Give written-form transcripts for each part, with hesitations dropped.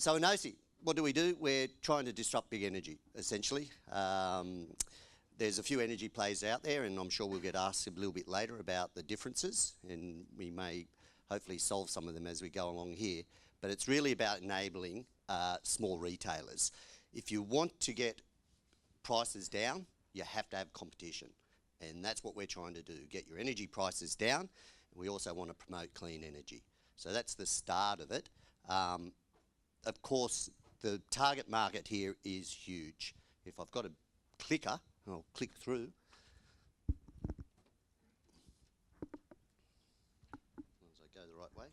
So in OSI, what do? We're trying to disrupt big energy, essentially. There's a few energy players out there, and I'm sure we'll get asked a little bit later about the differences, and we may hopefully solve some of them as we go along here. But it's really about enabling small retailers. If you want to get prices down, you have to have competition. And that's what we're trying to do, get your energy prices down. And we also want to promote clean energy. So that's the start of it. Of course, the target market here is huge. If I've got a clicker, I'll click through. As long as I go the right way.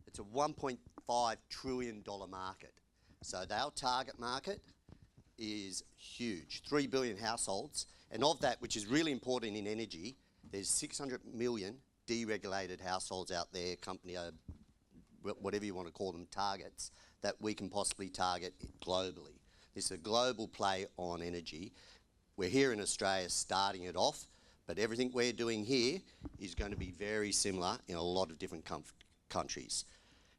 It's a $1.5 trillion market. So our target market is huge, 3 billion households. And of that, which is really important in energy, there's 600 million deregulated households out there, company, whatever you want to call them, targets, that we can possibly target globally. This is a global play on energy. We're here in Australia starting it off, but everything we're doing here is going to be very similar in a lot of different countries.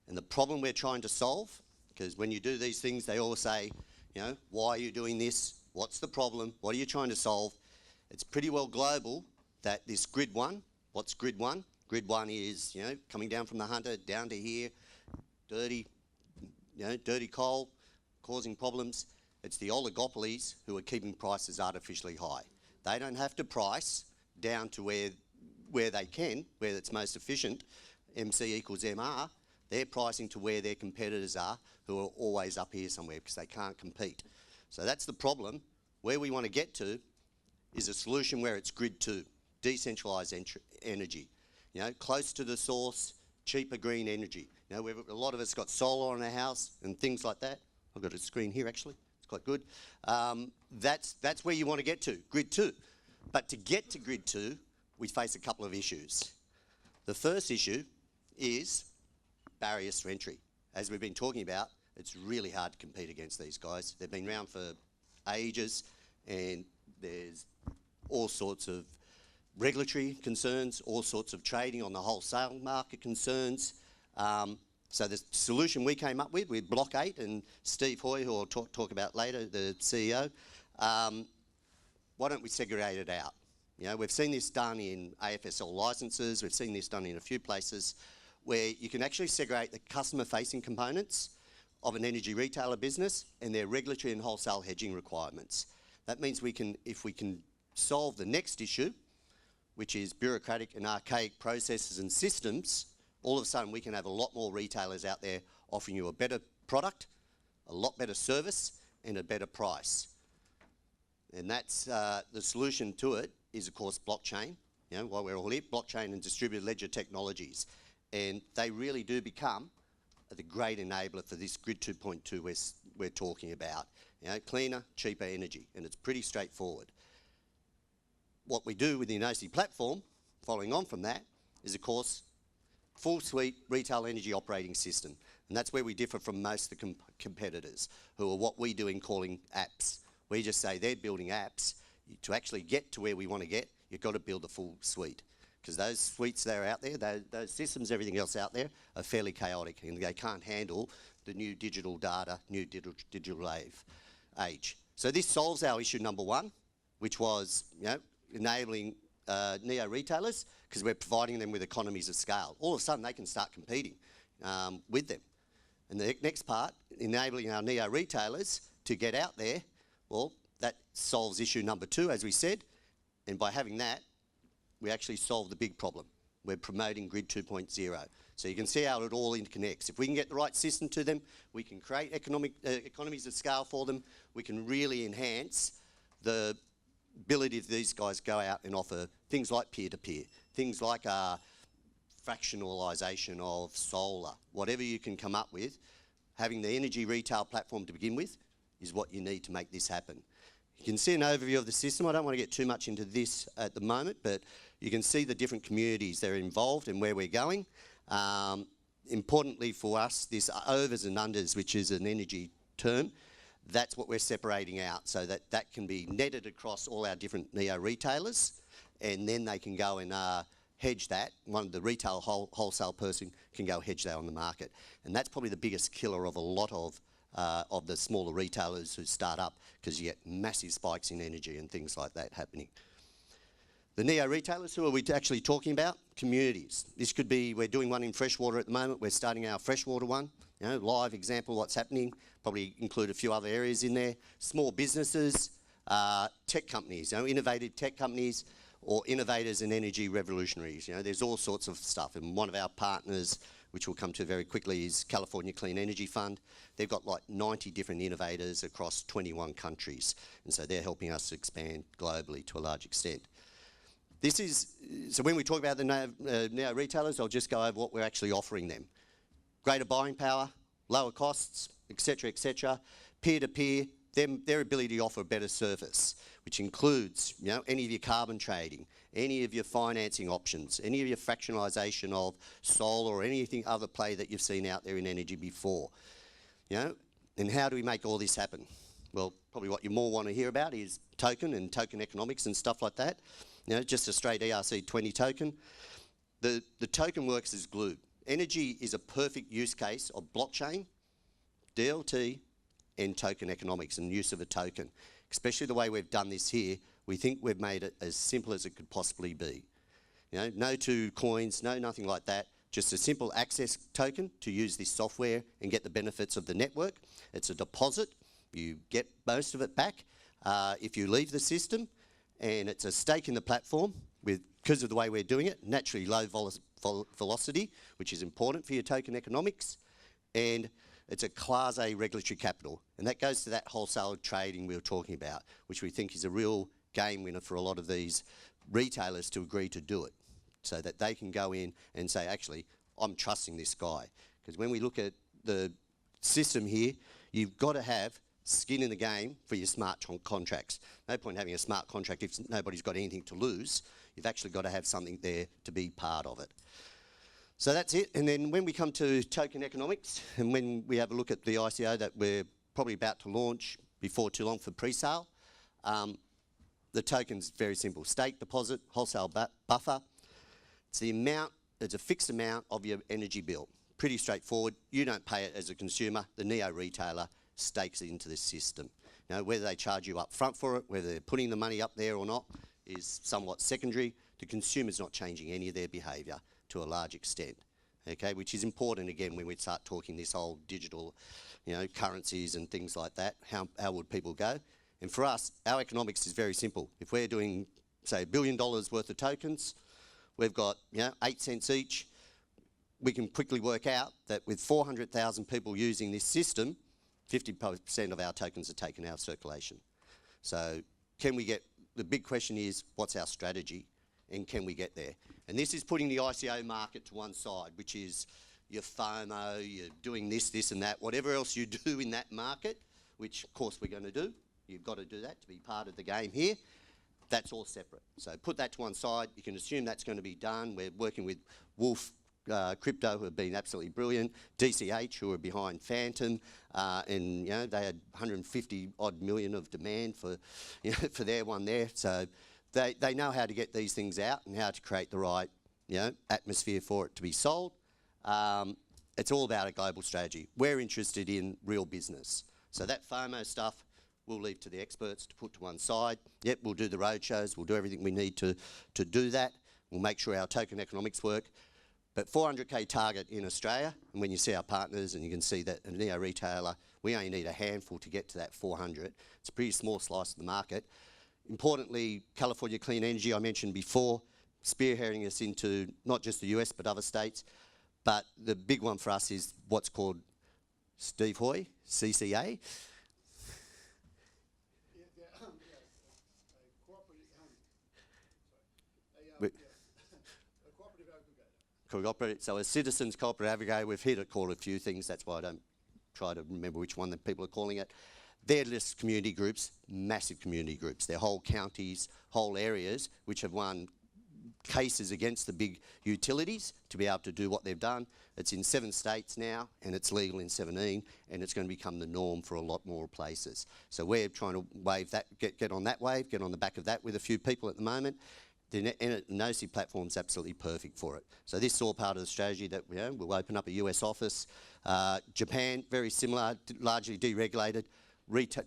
And the problem we're trying to solve, because when you do these things, they all say, you know, why are you doing this? What's the problem? What are you trying to solve? It's pretty well global that this grid one, what's grid one? Grid one is, you know, coming down from the Hunter down to here, dirty, you know, dirty coal, causing problems. It's the oligopolies who are keeping prices artificially high. They don't have to price down to where they can, where it's most efficient, MC equals MR. They're pricing to where their competitors are, who are always up here somewhere because they can't compete. So that's the problem. Where we want to get to is a solution where it's grid two, decentralised energy. You know, close to the source, cheaper green energy. You know, a lot of us got solar on our house and things like that. I've got a screen here actually. It's quite good. That's where you want to get to, grid two. But to get to grid two, we face a couple of issues. The first issue is barriers to entry. As we've been talking about, it's really hard to compete against these guys. They've been around for ages, and there's all sorts of regulatory concerns, all sorts of trading on the wholesale market concerns. So the solution we came up with Block 8, and Steve Hoy, who I'll talk about later, the CEO, why don't we segregate it out? You know, we've seen this done in AFSL licenses, we've seen this done in a few places, where you can actually segregate the customer-facing components of an energy retailer business and their regulatory and wholesale hedging requirements. That means if we can solve the next issue, which is bureaucratic and archaic processes and systems, all of a sudden we can have a lot more retailers out there offering you a better product, a lot better service, and a better price. And that's the solution to it is, of course, blockchain. You know, while we're all here, blockchain and distributed ledger technologies. And they really do become the great enabler for this Grid 2.2 we're talking about. You know, cleaner, cheaper energy, and it's pretty straightforward. What we do with the OSI platform, following on from that, is of course, full suite retail energy operating system. And that's where we differ from most of the competitors, who are what we do in calling apps. We just say they're building apps. To actually get to where we want to get, you've got to build a full suite. Because those suites that are out there, those systems, everything else out there, are fairly chaotic, and they can't handle the new digital data, new digital age. So this solves our issue number one, which was, you know, enabling neo-retailers, because we're providing them with economies of scale. All of a sudden, they can start competing with them. And the next part, enabling our neo-retailers to get out there, well, that solves issue number two, as we said. And by having that, we actually solve the big problem. We're promoting Grid 2.0. So you can see how it all interconnects. If we can get the right system to them, we can create economies of scale for them. We can really enhance the ability of these guys to go out and offer things like peer-to-peer, things like fractionalisation of solar, whatever you can come up with. Having the energy retail platform to begin with is what you need to make this happen. You can see an overview of the system. I don't want to get too much into this at the moment, but you can see the different communities that are involved and where we're going. Importantly for us, this overs and unders, which is an energy term, that's what we're separating out, so that that can be netted across all our different neo-retailers, and then they can go and hedge that. One of the retail wholesale person can go hedge that on the market. And that's probably the biggest killer of a lot of the smaller retailers who start up, because you get massive spikes in energy and things like that happening. The neo-retailers, who are we actually talking about? Communities. This could be, we're doing one in freshwater at the moment. We're starting our freshwater one. You know, live example of what's happening. Probably include a few other areas in there. Small businesses, tech companies, you know, innovative tech companies, or innovators and energy revolutionaries. You know, there's all sorts of stuff. And one of our partners, which we'll come to very quickly, is California Clean Energy Fund. They've got like 90 different innovators across 21 countries. And so they're helping us expand globally to a large extent. This is, so when we talk about the neo-retailers, I'll just go over what we're actually offering them. Greater buying power, lower costs, etc., peer-to-peer, their ability to offer a better service, which includes, you know, any of your carbon trading, any of your financing options, any of your fractionalisation of solar or anything other play that you've seen out there in energy before. You know, and how do we make all this happen? Well, probably what you more want to hear about is token and token economics and stuff like that. You know, just a straight ERC20 token. The token works as glue. Energy is a perfect use case of blockchain, DLT, and token economics and use of a token. Especially the way we've done this here, we think we've made it as simple as it could possibly be. You know, no two coins, no nothing like that. Just a simple access token to use this software and get the benefits of the network. It's a deposit. You get most of it back if you leave the system. And it's a stake in the platform because of the way we're doing it, naturally low velocity, which is important for your token economics. And it's a Class A regulatory capital. And that goes to that wholesale trading we were talking about, which we think is a real game winner for a lot of these retailers to agree to do it, so that they can go in and say, actually, I'm trusting this guy. Because when we look at the system here, you've got to have skin in the game for your smart contracts. No point having a smart contract if nobody's got anything to lose. You've actually got to have something there to be part of it. So that's it. And then when we come to token economics, and when we have a look at the ICO that we're probably about to launch before too long for pre-sale, the token's very simple. Stake, deposit, wholesale buffer. It's the amount, it's a fixed amount of your energy bill. Pretty straightforward. You don't pay it as a consumer. The neo-retailer stakes it into the system. Now, whether they charge you up front for it, whether they're putting the money up there or not, is somewhat secondary. The consumer's not changing any of their behaviour to a large extent, okay? Which is important, again, when we start talking this whole digital, you know, currencies and things like that. How would people go? And for us, our economics is very simple. If we're doing, say, $1 billion worth of tokens, we've got, you know, 8 cents each. We can quickly work out that with 400,000 people using this system, 50% of our tokens are taken out of circulation. So can we get, the big question is, what's our strategy and can we get there? And this is putting the ICO market to one side, which is your FOMO, you're doing this, this and that, whatever else you do in that market, which of course we're going to do. You've got to do that to be part of the game here. That's all separate. So put that to one side. You can assume that's going to be done. We're working with Wolf Crypto, who have been absolutely brilliant, DCH, who are behind Phantom, and you know they had 150 odd million of demand for, you know, for their one there. So they know how to get these things out and how to create the right, you know, atmosphere for it to be sold. It's all about a global strategy. We're interested in real business. So that FOMO stuff we'll leave to the experts to put to one side. Yep, we'll do the roadshows. We'll do everything we need to do that. We'll make sure our token economics work. But 400K target in Australia, and when you see our partners and you can see that a neo-retailer, we only need a handful to get to that 400. It's a pretty small slice of the market. Importantly, California Clean Energy, I mentioned before, spearheading us into not just the US, but other states. But the big one for us is what's called Steve Hoy, CCA. Cooperative, so a citizens cooperative aggregator, we've hit it, called a few things, that's why I don't try to remember which one that people are calling it. They're just community groups, massive community groups. They're whole counties, whole areas, which have won cases against the big utilities to be able to do what they've done. It's in 7 states now, and it's legal in 17, and it's going to become the norm for a lot more places. So we're trying to wave that, get on that wave, get on the back of that with a few people at the moment. The NOSI platform is absolutely perfect for it. So this is all part of the strategy that we'll open up a US office. Japan, very similar, largely deregulated.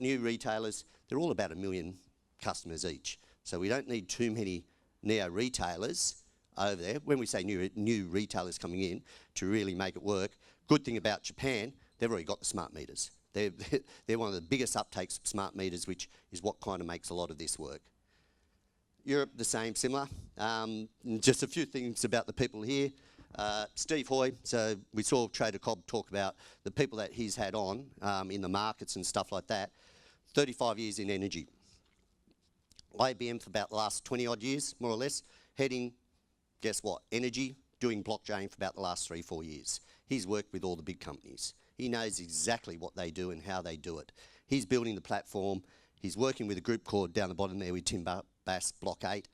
New retailers, they're all about 1 million customers each. So we don't need too many neo-retailers over there. When we say new retailers coming in to really make it work, good thing about Japan, they've already got the smart meters. They're one of the biggest uptakes of smart meters, which is what kind of makes a lot of this work. Europe, the same, similar. Just a few things about the people here. Steve Hoy, so we saw Trader Cobb talk about the people that he's had on in the markets and stuff like that. 35 years in energy. IBM for about the last 20 odd years, more or less, heading, guess what, energy, doing blockchain for about the last 3-4 years. He's worked with all the big companies. He knows exactly what they do and how they do it. He's building the platform. He's working with a group called, down the bottom there, with Tim Bass, Block 8,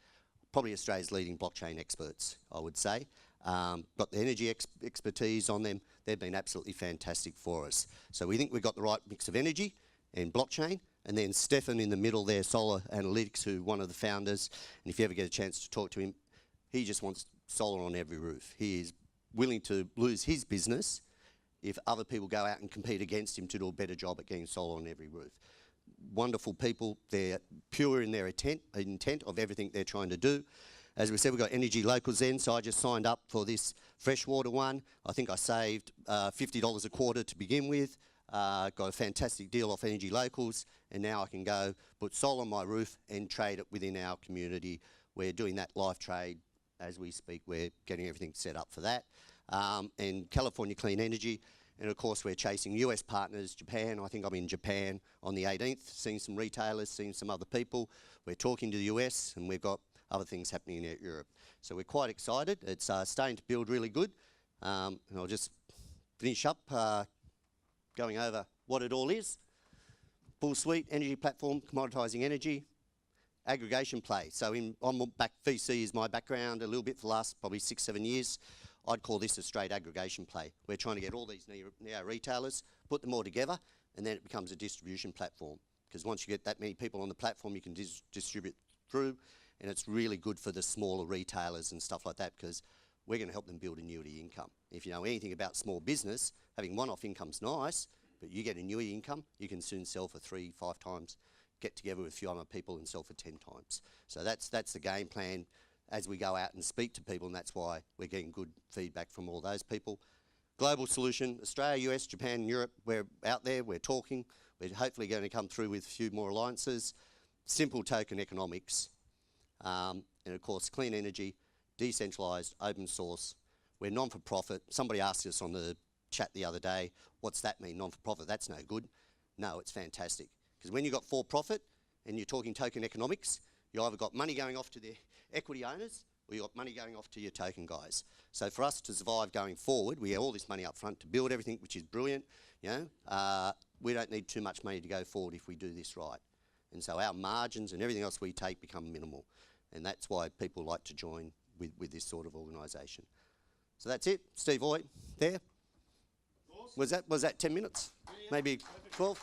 probably Australia's leading blockchain experts, I would say. Got the energy expertise on them. They've been absolutely fantastic for us. So we think we've got the right mix of energy and blockchain. And then Stefan in the middle there, Solar Analytics, who one of the founders, and if you ever get a chance to talk to him, he just wants solar on every roof. He is willing to lose his business if other people go out and compete against him to do a better job at getting solar on every roof. Wonderful people. They're pure in their intent of everything they're trying to do. As we said, we've got Energy Locals then, so I just signed up for this freshwater one. I think I saved $50 a quarter to begin with. Got a fantastic deal off Energy Locals, and now I can go put solar on my roof and trade it within our community. We're doing that live trade as we speak. We're getting everything set up for that. And California Clean Energy, and of course we're chasing US partners, Japan. I think I'm in Japan on the 18th, seeing some retailers, seeing some other people. We're talking to the US, and we've got other things happening in Europe. So we're quite excited. It's starting to build really good. And I'll just finish up going over what it all is. Full suite, energy platform, commoditising energy, aggregation play. So VC is my background a little bit for the last probably 6-7 years. I'd call this a straight aggregation play. We're trying to get all these neo-retailers, put them all together, and then it becomes a distribution platform. Because once you get that many people on the platform, you can distribute through, and it's really good for the smaller retailers and stuff like that, because we're going to help them build annuity income. If you know anything about small business, having one-off income's nice, but you get annuity income, you can soon sell for 3-5 times, get together with a few other people and sell for 10 times. So that's the game plan as we go out and speak to people, and that's why we're getting good feedback from all those people. Global solution, Australia, US, Japan, and Europe, we're out there, we're talking. We're hopefully going to come through with a few more alliances. Simple token economics, and of course clean energy, decentralised, open source. We're non-for-profit. Somebody asked us on the chat the other day, what's that mean, non-for-profit? That's no good. No, it's fantastic. Because when you've got for-profit and you're talking token economics, you either got money going off to the equity owners or you've got money going off to your token guys. So for us to survive going forward, we get all this money up front to build everything, which is brilliant. You know, we don't need too much money to go forward if we do this right. And so our margins and everything else we take become minimal. And that's why people like to join with this sort of organisation. So that's it. Steve Hoy there. Awesome. Was that 10 minutes? Yeah. Maybe 12?